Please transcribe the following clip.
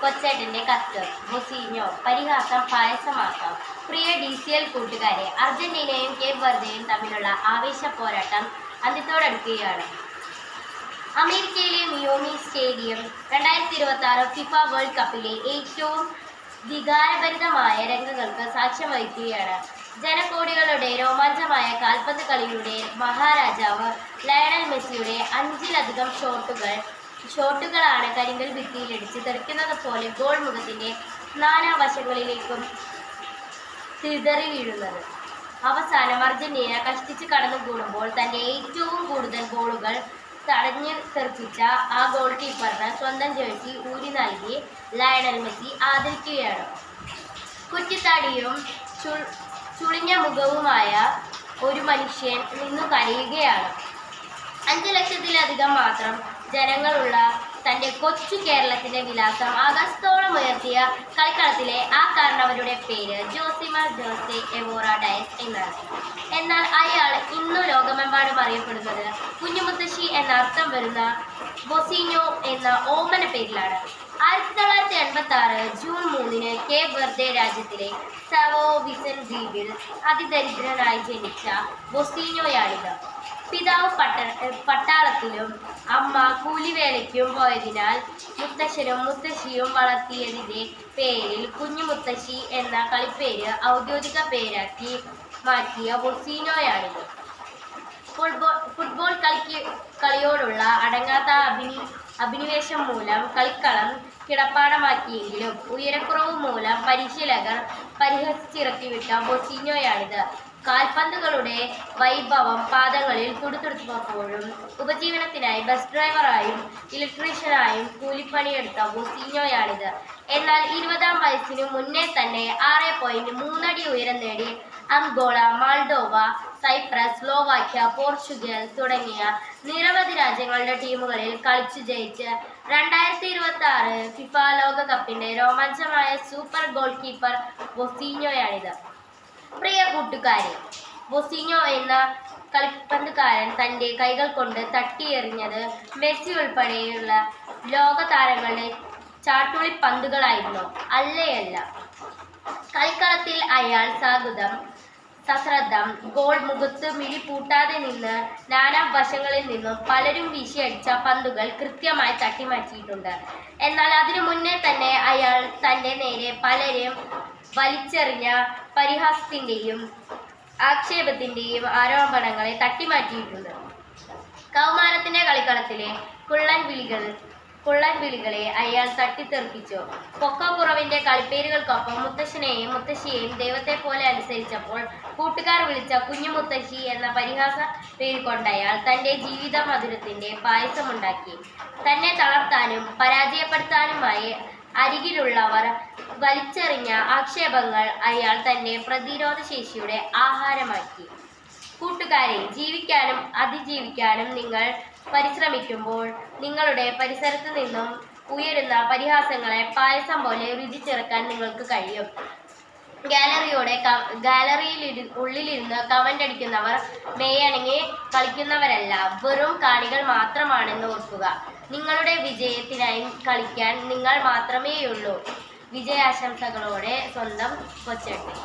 കൊച്ചേട്ടന്റെ കത്ത്. ബൊസീഞ്ഞോ പരിഹാസം പായസമാക്കാം. പ്രിയ DCL കൂട്ടുകാരെ, അർജന്റീനയും കേപ്പ് വെർദെയും തമ്മിലുള്ള ആവേശ പോരാട്ടം അന്ത്യത്തോടടുക്കുകയാണ്. അമേരിക്കയിലെ മിയാമി സ്റ്റേഡിയം 2026 ഫിഫ വേൾഡ് കപ്പിലെ ഏറ്റവും വികാരഭരിതമായ രംഗങ്ങൾക്ക് സാക്ഷ്യം വഹിക്കുകയാണ്. ജനകോടികളുടെ രോമാഞ്ചമായ കാൽപന്ത് കളിയുടെ മഹാരാജാവ് ലയണൽ മെസ്സിയുടെ 5-ലധികം ഷോട്ടുകളാണ് കരിങ്കൽ ഭിത്തിയിലിടിച്ച് തെറിക്കുന്നത് പോലെ ഗോൾ മുഖത്തിന്റെ നാനാവശങ്ങളിലേക്കും ചിതറി വീഴുന്നത്. അവസാനം അർജന്റീന കഷ്ടിച്ച് കടന്നുകൂടുമ്പോൾ തന്റെ ഏറ്റവും കൂടുതൽ ഗോളുകൾ തടഞ്ഞു തെറിപ്പിച്ച ആ ഗോൾ കീപ്പറിന് സ്വന്തം ജേഴ്സി ഊരി നൽകി ലയണൽ മെസ്സി ആദരിക്കുകയാണ്. കുറ്റിത്താടിയും ചുളിഞ്ഞ മുഖവുമായ ഒരു മനുഷ്യൻ നിന്നു കരയുകയാണ്. 5 ലക്ഷത്തിലധികം മാത്രം ജനങ്ങളുള്ള തൻ്റെ കൊച്ചു കേരളത്തിന്റെ വിലാസം ആകാശത്തോളം ഉയർത്തിയ കളിക്കളത്തിലെ ആ കാരണവരുടെ പേര് ജോസിമർ ജോസെ എവോറ ഡയസ് എന്നാണ്. എന്നാൽ അയാൾ ഇന്നു ലോകമെമ്പാടും അറിയപ്പെടുന്നത് കുഞ്ഞുമുത്തശ്ശി എന്ന അർത്ഥം വരുന്ന ബൊസീഞ്ഞോ എന്ന ഓമന പേരിലാണ്. 1986 ജൂൺ 3 കേപ്പ് വെർദെ രാജ്യത്തിലെ സവോ വിസന്റ് ദ്വീപിൽ അതിദരിദ്രനായി ജനിച്ച ബൊസീഞ്ഞോയാണിത്. പിതാവ് പട്ടാളത്തിലും അമ്മ കൂലിവേലയ്ക്കും പോയതിനാൽ മുത്തശ്ശനും മുത്തശ്ശിയും വളർത്തിയതിന്റെ പേരിൽ കുഞ്ഞുമുത്തശ്ശി എന്ന കളിപ്പേര് ഔദ്യോഗിക പേരാക്കി മാറ്റിയ ബൊസീഞ്ഞോയാണിത്. ഫുട്ബോൾ കളിയോടുള്ള അടങ്ങാത്ത അഭിനിവേശം മൂലം കളിക്കളം കിടപ്പാടമാക്കിയെങ്കിലും ഉയരക്കുറവ് മൂലം പരിശീലകർ പരിഹസിച്ചിറക്കിവിട്ട ബൊസീഞ്ഞോയാണിത്. കാൽപന്തുകളുടെ വൈഭവം പാദങ്ങളിൽ തുടുത്തുടുത്തപ്പോഴും ഉപജീവനത്തിനായി ബസ് ഡ്രൈവറായും ഇലക്ട്രീഷ്യനായും കൂലിപ്പണിയെടുത്ത ബൊസീഞ്ഞോയാണിത്. എന്നാൽ 20-ാം വയസ്സിനു മുന്നേ തന്നെ 6.3 അടി ഉയരം നേടി അംഗോള, മാൾഡോവ, സൈപ്രസ്, സ്ലോവാക്യ, പോർച്ചുഗൽ തുടങ്ങിയ നിരവധി രാജ്യങ്ങളുടെ ടീമുകളിൽ കളിച്ചു ജയിച്ച് 2026 ഫിഫ ലോകകപ്പിന്റെ രോമാഞ്ചമായ സൂപ്പർ ഗോൾ കീപ്പർ ബൊസീഞ്ഞോയാണിത്. പ്രിയ കൂട്ടുകാരെ, ബൊസീഞ്ഞോ എന്ന കളിപ്പന്തുകാരൻ തൻ്റെ കൈകൾ കൊണ്ട് തട്ടിയെറിഞ്ഞത് മെസ്സി ഉൾപ്പെടെയുള്ള ലോക താരങ്ങളുടെ ചാട്ടുളിപ്പന്തുകളായിരുന്നു. അല്ലയല്ല. കളിക്കളത്തിൽ അയാൾ സശ്രദ്ധം ഗോൾ മുഖത്ത് മിഴി പൂട്ടാതെ നിന്ന് നാനാ വശങ്ങളിൽ നിന്നും പലരും വീശിയടിച്ച പന്തുകൾ കൃത്യമായി തട്ടിമാറ്റിയിട്ടുണ്ട്. എന്നാൽ അതിനു മുന്നേ തന്നെ അയാൾ തൻ്റെ നേരെ പലരും വലിച്ചെറിഞ്ഞ പരിഹാസത്തിൻ്റെയും ആക്ഷേപത്തിൻ്റെയും ആരോപണങ്ങളെ തട്ടിമാറ്റിയിട്ടുണ്ട്. കൗമാരത്തിന്റെ കളിക്കളത്തിലെ കുള്ളൻ വിളികളെ അയാൾ തട്ടിത്തെറിപ്പിച്ചു. പൊക്കക്കുറവിന്റെ കളിപ്പേരുകൾക്കൊപ്പം മുത്തശ്ശനെയും മുത്തശ്ശിയെയും ദൈവത്തെ പോലെ അനുസരിച്ചപ്പോൾ കൂട്ടുകാർ വിളിച്ച കുഞ്ഞുമുത്തശ്ശി എന്ന പരിഹാസ പേര് കൊണ്ടയാൾ തൻ്റെ ജീവിത മധുരത്തിന്റെ പായസമുണ്ടാക്കി. തന്നെ തളർത്താനും പരാജയപ്പെടുത്താനുമായി അരികിലുള്ളവർ വലിച്ചെറിഞ്ഞ ആക്ഷേപങ്ങൾ അയാൾ തൻ്റെ പ്രതിരോധ ശേഷിയുടെ ആഹാരമാക്കി. കൂട്ടുകാരെ, ജീവിക്കാനും അതിജീവിക്കാനും നിങ്ങൾ പരിശ്രമിക്കുമ്പോൾ നിങ്ങളുടെ പരിസരത്ത് നിന്നും ഉയരുന്ന പരിഹാസങ്ങളെ പായസം പോലെ രുചിച്ചേർക്കാൻ നിങ്ങൾക്ക് കഴിയും. ഗാലറിയിൽ ഉള്ളിലിരുന്ന് കമന്റ് അടിക്കുന്നവർ മേയണങ്ങി കളിക്കുന്നവരല്ല, വെറും കാണികൾ മാത്രമാണെന്ന് ഓർക്കുക. നിങ്ങളുടെ വിജയത്തിനായി കളിക്കാൻ നിങ്ങൾ മാത്രമേയുള്ളൂ. വിജയാശംസകളോടെ സ്വന്തം കൊച്ചേട്ടൻ.